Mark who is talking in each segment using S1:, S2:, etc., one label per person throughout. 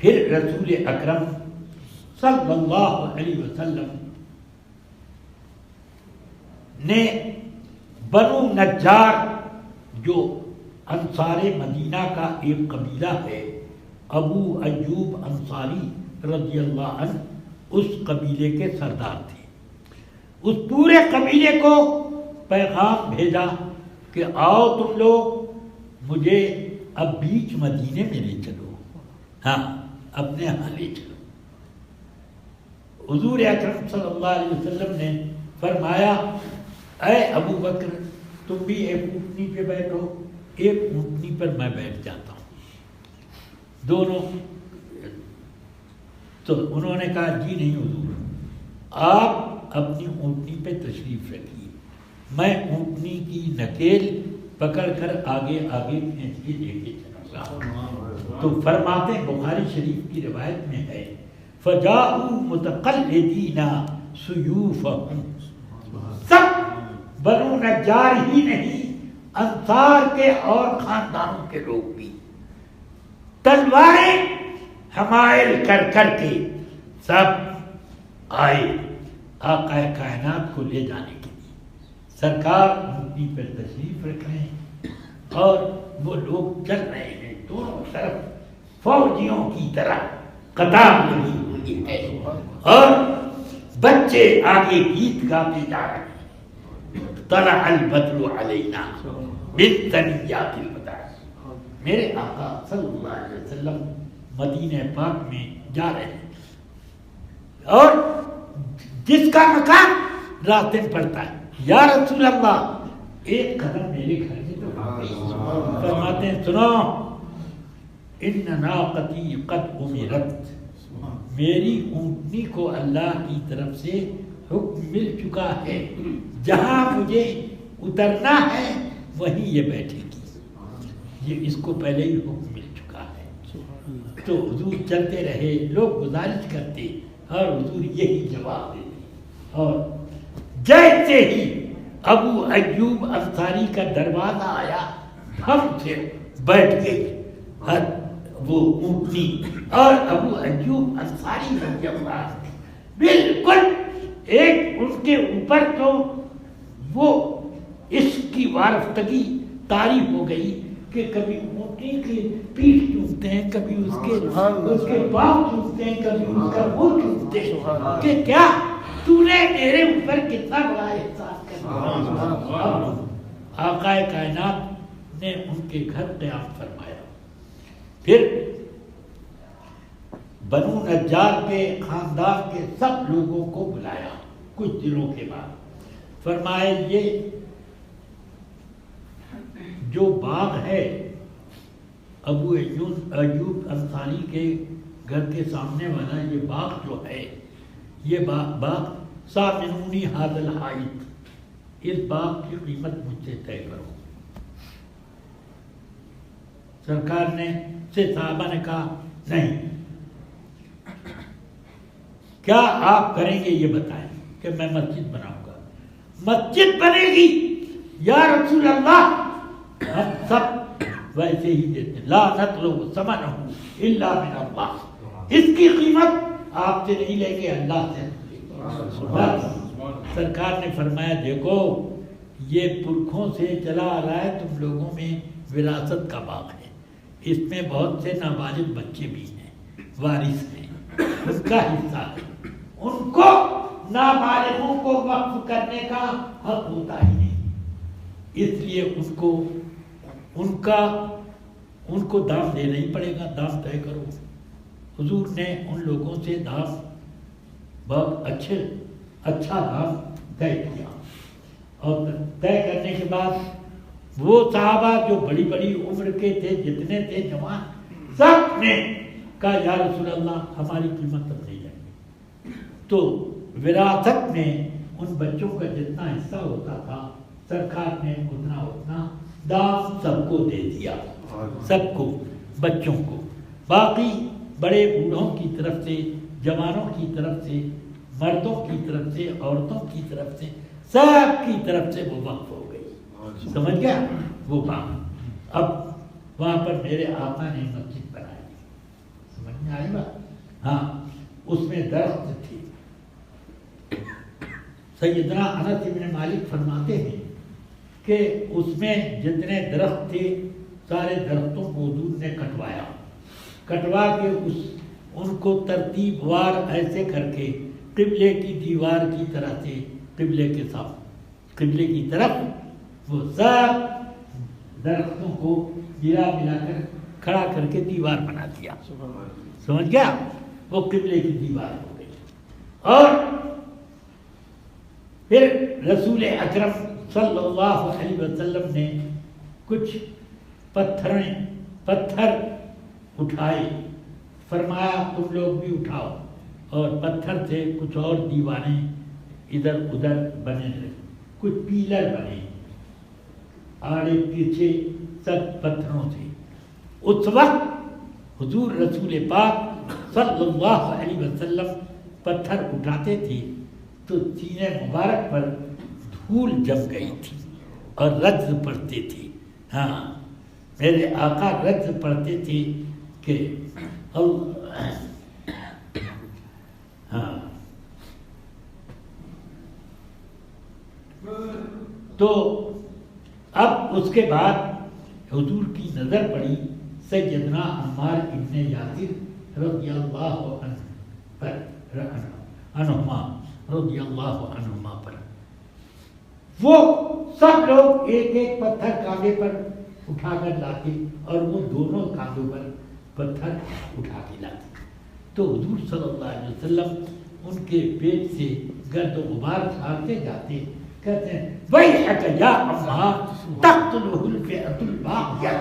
S1: پھر رسول اکرم صلی اللہ علیہ وسلم نے بنو نجار جو انصار مدینہ کا ایک قبیلہ ہے، ابو ایوب انصاری رضی اللہ عنہ اس قبیلے کے سردار تھے، اس پورے قبیلے کو پیغام بھیجا کہ آؤ تم لوگ مجھے اب بیچ مدینے میں لے چلو، ہاں اپنے ہاں لے چلو۔ حضور اکرم صلی اللہ علیہ وسلم نے فرمایا اے ابو بکر تم بھی ایک اونٹنی پہ بیٹھو، ایک اونٹنی پر میں بیٹھ جاتا ہوں، دونوں۔ تو انہوں نے کہا جی نہیں حضور، آپ اپنی اونٹنی پہ تشریف رکھیے، میں اونٹنی کی نکیل پکڑ کر آگے آگے کھینچ کے لے کے چلوں گا۔ تو فرماتے ہیں بخاری شریف کی روایت میں ہے فَجَاءُوا مُتَقَلِّدِينَ سُيُوفَهُمْ، سب بنو نجار ہی نہیں انصار کے اور خاندانوں کے لوگ بھی تلواریں حمائل کر کر کے سب آئے آقا کائنات کو لے جانے کے لیے۔ سرکار اونٹنی پر تشریف رکھ رہے ہیں اور وہ لوگ چل رہے ہیں، دونوں طرف فوجیوں کی طرح قطار لگی ہوئی ہے اور بچے آگے گیت گاتے جا رہے ہیں۔ طلع البدر علینا من ثنیات الوداع، میرے آقا صلی اللہ علیہ وسلم مدینہ پاک میں جا رہے ہیں اور جس کا مکان راستے میں پڑتا ہے، یا رسول اللہ ایک قدم میرے گھر سے تو فرماتے ہیں سنو ان ناقتی قد امرت، میری اونٹنی کو اللہ کی طرف سے حکم مل چکا ہے، جہاں مجھے اترنا ہے وہیں یہ بیٹھے گی، یہ اس کو پہلے ہی حکم مل چکا ہے۔ تو حضور چلتے رہے، لوگ گزارش کرتے اور حضور یہی جواب دیتے، اور جیسے ہی ابو ایوب انصاری کا دروازہ آیا ہم سے بیٹھ گئی وہ اونٹنی، اور ابو ایوب انصاری رضی اللہ عنہ بالکل ایک ان کے اوپر تو وہ اس کی وارفتگی طاری ہو گئی کہ کبھی اونٹنی کی پیٹھ چومتے ہیں، کبھی اس کے پاؤں چومتے ہیں، کبھی اس کا منہ چومتے ہیں کہ کیا تو نے میرے اوپر کتنا بڑا احسان کر۔ آقا کائنات نے ان کے گھر قیام فرمایا، پھر بنو نجار کے خاندان کے سب لوگوں کو بلایا کچھ دنوں کے بعد، فرمائے یہ جو باغ ہے ابو ایوب انصاری کے گھر کے سامنے والا یہ باغ جو ہے، یہ باغ سامنونی ھذا الحائط، اس باغ کی قیمت مجھ سے طے کرو۔ سرکار نے سے صحابہ نے کہا نہیں، کیا آپ کریں گے یہ بتائیں کہ میں مسجد بناؤں گا۔ مسجد بنے گی یا رسول اللہ، ہم سب ویسے ہی دیتے ہیں، لا نطلب ثمنہ الا من اللہ، اس کی قیمت آپ سے نہیں لیں گے، اللہ سے۔ سرکار نے فرمایا دیکھو یہ پرکھوں سے چلا آ رہا ہے، تم لوگوں میں وراثت کا باغ ہے، اس میں بہت سے نابالغ بچے بھی ہیں، وارث ہیں، اس کا حصہ ہے، ان کو نابالغوں کو وقف کرنے کا حق ہوتا ہی نہیں، اس لیے ان کو دام دینا ہی پڑے گا، دام طے کرو۔ حضور نے ان لوگوں سے دام بہت اچھا دام طے کیا، اور طے کرنے کے بعد وہ صحابہ جو بڑی بڑی عمر کے تھے، جتنے تھے جوان، سب نے کہا یا رسول اللہ ہماری قیمت تب نہیں جائے گی۔ تو وراثت میں ان بچوں کا جتنا حصہ ہوتا تھا سرکار نے اتنا دام سب کو دے دیا، سب کو، بچوں کو، باقی بڑے بوڑھوں کی طرف سے، جوانوں کی طرف سے، مردوں کی طرف سے، عورتوں کی طرف سے، سب کی طرف سے وہ وقف ہو گئی، سمجھ گیا وہ بات۔ اب وہاں پر میرے آقا نے مسجد بنائی، سمجھ میں آئی بات؟ درخت تھے. سیدنا انس بن مالک فرماتے ہیں کہ اس میں جتنے درخت تھے سارے درختوں کو حضور نے کٹوا کے ان کو ترتیب وار ایسے کر کے قبلے کی دیوار کی طرح سے قبلے کی طرف وہ سب درختوں کو ملا کر کھڑا کر کے دیوار بنا دیا. سمجھ گیا؟ وہ قبلے کی دیوار ہو گئی. اور پھر رسول اکرم صلی اللہ علیہ وسلم نے کچھ پتھر اٹھائے، فرمایا تم لوگ بھی اٹھاؤ، اور پتھر سے کچھ اور دیوانے ادھر ادھر بنے رہے، کچھ پیلر بنے آڑے پیچھے سب پتھروں سے. اس وقت حضور رسول پاک صلی اللہ علیہ وسلم پتھر اٹھاتے تھے تو سینے مبارک پر دھول جم گئی تھی اور رجز پڑتے تھے. ہاں، میرے آقا رجز پڑھتے تھے کہ ہاں. تو اب اس کے بعد حضور کی نظر پڑی سیدنا عمار ابن یاسر رضی اللہ عنہما پر. وہ سب لوگ ایک ایک پتھر کاندھے پر اٹھا کر لاتے اور وہ دونوں کاندھوں پر پتھر اٹھا کے لاتے. تو حضور صلی اللہ علیہ وسلم ان کے پیٹ سے گرد و غبار چھاڑتے جاتے، کہتے ہیں ویحک یا عمار تقتلہ الفئۃ الباغیہ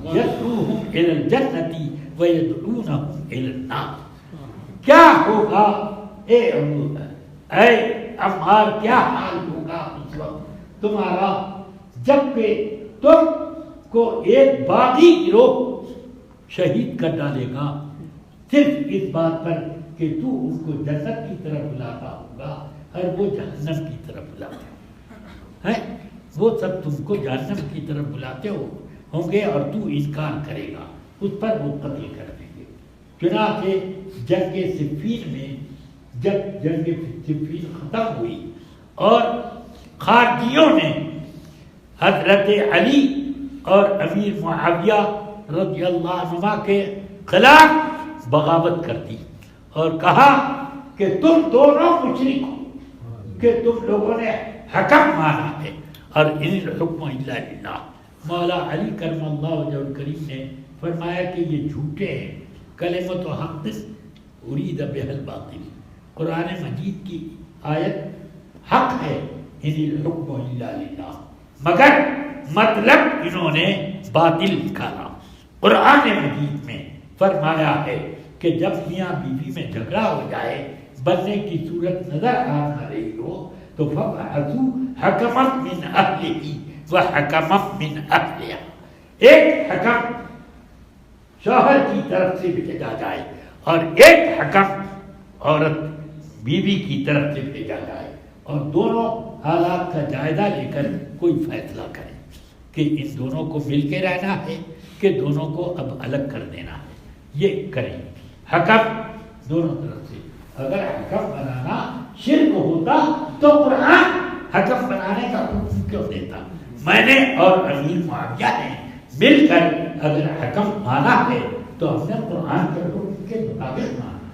S1: یدعوہم الی الجنۃ ویدعونہم الی النار. کیا ہوگا اے عمار، کیا حال ہوگا اس وقت تمہارا جب کہ تم کو ایک باغی گروہ شہید کر ڈالے گا صرف اس بات پر کہ تو ان کو جنت کی طرف بلاتا ہوگا اور وہ جہنم کی طرف بلاتے ہیں. وہ سب تم کو جہنم کی طرف بلاتے ہوں گے اور تو انکار کرے گا، اس پر وہ قتل کر دیں گے. چنانچہ جنگ صفین میں جب جنگ صفین ختم ہوئی اور خارجیوں نے حضرت علی اور امیر معاویہ رضی اللہ عنہما کے خلاف بغاوت کر دی اور کہا کہ تم دونوں مشرک ہو، کہ تم لوگوں نے حکم مانا ہے اور ان الحکم الا للہ. مولا علی کرم اللہ وجہ الکریم نے فرمایا کہ یہ جھوٹے ہیں. کلمۃ حق ارید بہ الباطل، قرآن مجید کی آیت حق ہے، ان الحکم الا للہ، مگر مطلب انہوں نے باطل نکالا. قرآن مجید میں فرمایا ہے کہ جب میاں بیوی میں جھگڑا ہو جائے، بننے کی صورت نظر آ نہ رہی ہو، تو فَبْعَثُوا حَكَمًا مِّنْ أَهْلِهِ وَحَكَمًا مِّنْ أَهْلِهَا. ایک حکم شوہر کی طرف سے بھیجا جائے اور ایک حکم عورت بیوی کی طرف سے بھیجا جائے، اور دونوں حالات کا جائزہ لے کر کوئی فیصلہ کریں کہ ان دونوں کو مل کے رہنا ہے کہ دونوں کو اب الگ کر دینا ہے. یہ کریں حکم دونوں طرف سے. اگر حکم بنانا شرک ہوتا تو قرآن حکم بنانے کا حکم کیوں دیتا؟ میں نے اور امیر معاویہ نے مل کر اگر حکم مانا ہے تو ہم نے قرآن کے حکم کے مطابق مانا.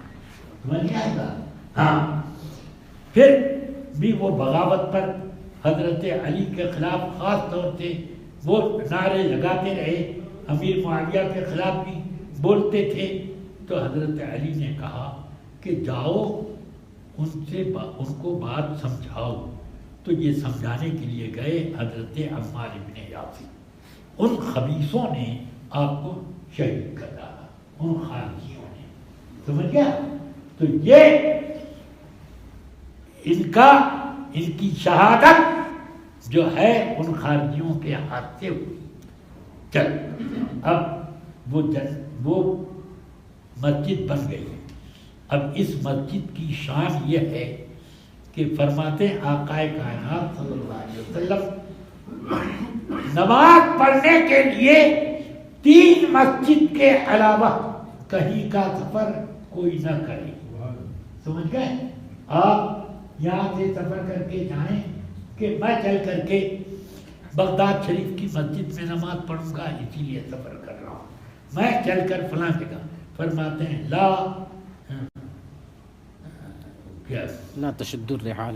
S1: سمجھ نہیں آئے گا؟ ہاں. پھر بھی وہ بغاوت پر حضرت علی کے خلاف خاص طور سے وہ نعرے لگاتے رہے، امیر معاویہ کے خلاف بھی بولتے تھے. تو حضرت علی نے کہا کہ جاؤ ان کو بات سمجھاؤ. تو یہ سمجھانے کے لیے گئے حضرت عمار ابن یاسر. ان خبیثوں نے آپ کو شہید کر ڈالا، ان خارجیوں نے. سمجھ گیا؟ تو یہ ان کی شہادت جو ہے ان خارجیوں کے ہاتھ سے ہوئی. چل اب وہ مسجد بن گئی. اب اس مسجد کی شان یہ ہے کہ فرماتے آقا کائنات صلی اللہ علیہ وسلم نماز پڑھنے کے لیے 3 مسجد کے علاوہ کہیں کا سفر کوئی نہ کرے. سمجھ گئے؟ آپ یہاں سے سفر کر کے جائیں کہ میں چل کر کے بغداد شریف کی مسجد میں نماز پڑھوں گا، اسی لیے سفر کر رہا ہوں، میں چل کر فلاں جگہ، فرماتے ہیں
S2: لا تشد الرحال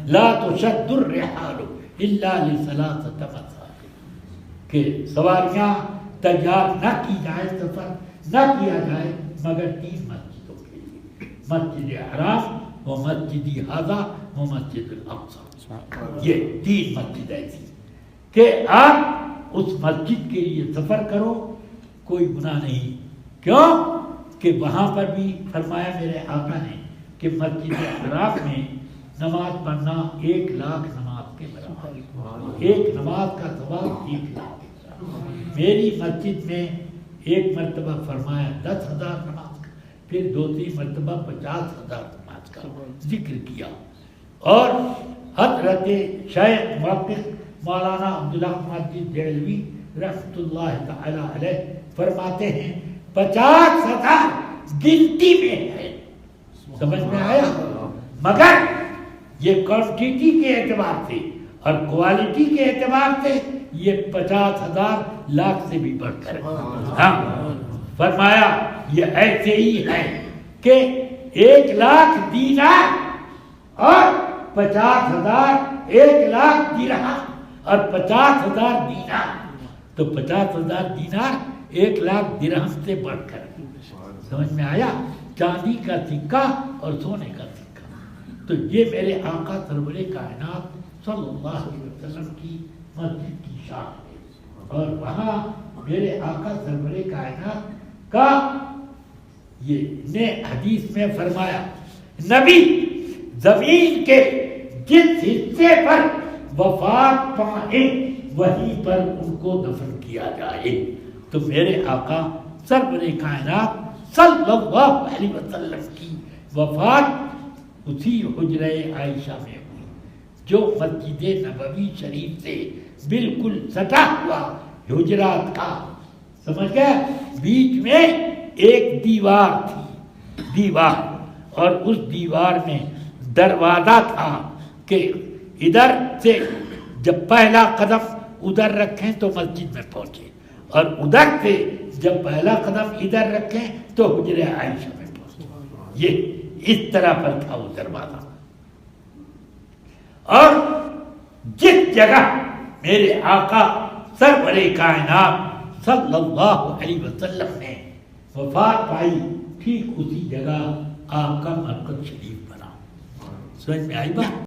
S1: لا تشد الرحال الا لثلاثة مساجد، کہ سواریاں تیار نہ کی جائے، سفر نہ کیا جائے مگر 3 مسجدوں کے لیے، مسجد حرام و مسجد ھذا و مسجد الاقصی۔ یہ 3 مسجد ایسی کہ آپ اس مسجد کے لیے سفر کرو، کوئی گناہ نہیں۔ کیوں کہ وہاں پر بھی فرمایا میرے آقا نے کہ مسجد حرام میں نماز پڑھنا 1 لاکھ نماز کے برابر، ایک نماز کا ثواب 1 لاکھ۔ میری مسجد میں ایک مرتبہ فرمایا 10,000 نماز کا، پھر دوسری مرتبہ 50,000 نماز کا ذکر کیا۔ اور حضرت شیخ محقق مولانا عبداللہ مسجد دہلوی رحمۃ اللہ تعالی علیہ فرماتے ہیں 50,000 گنتی میں ہے، سمجھ میں آیا؟ مگر یہ کوانٹٹی کے اعتبار سے اور کوالٹی کے اعتبار سے یہ 50,000 لاکھ سے بھی بڑھ کر، ہاں فرمایا یہ ایسے ہی ہے کہ 1 لاکھ دینار اور 50,000، 1 لاکھ درہم اور 50,000 دینار، تو 50,000 دینار 1 لاکھ درہم سے بڑھ کر، سمجھ میں آیا؟ چاندی کا سکہ اور سونے کا سکہ۔ تو یہ میرے آقا سرور کائنات صلی اللہ علیہ وسلم کی مسجد کی شان ہے، اور وہاں میرے آقا سرور کائنات کا یہ نے حدیث میں فرمایا نبی زمین کے جس حصے پر وفات پائے وہیں پر ان کو دفن کیا جائے۔ تو میرے آقا سرور کائنات صلی اللہ علیہ وسلم کی وفات اسی حجرہ عائشہ میں ہوئی، جو مسجد نبوی شریف سے بالکل سٹا ہوا حجرات کا، سمجھ گئے؟ بیچ میں ایک دیوار تھی، دیوار، اور اس دیوار میں دروازہ تھا کہ ادھر سے جب پہلا قدم ادھر رکھیں تو مسجد میں پہنچے، اور ادھر سے جب پہلا قدم ادھر رکھیں تو حجرہ عائشہ میں پہنچے۔ یہ اس طرح پر تھا وہ دروازہ۔ اور جس جگہ میرے آقا سرور کائنات صلی اللہ علیہ وسلم نے وفات پائی، ٹھیک اسی جگہ آپ کا مرکز شریف بنا۔ سمجھ میں آئی بات؟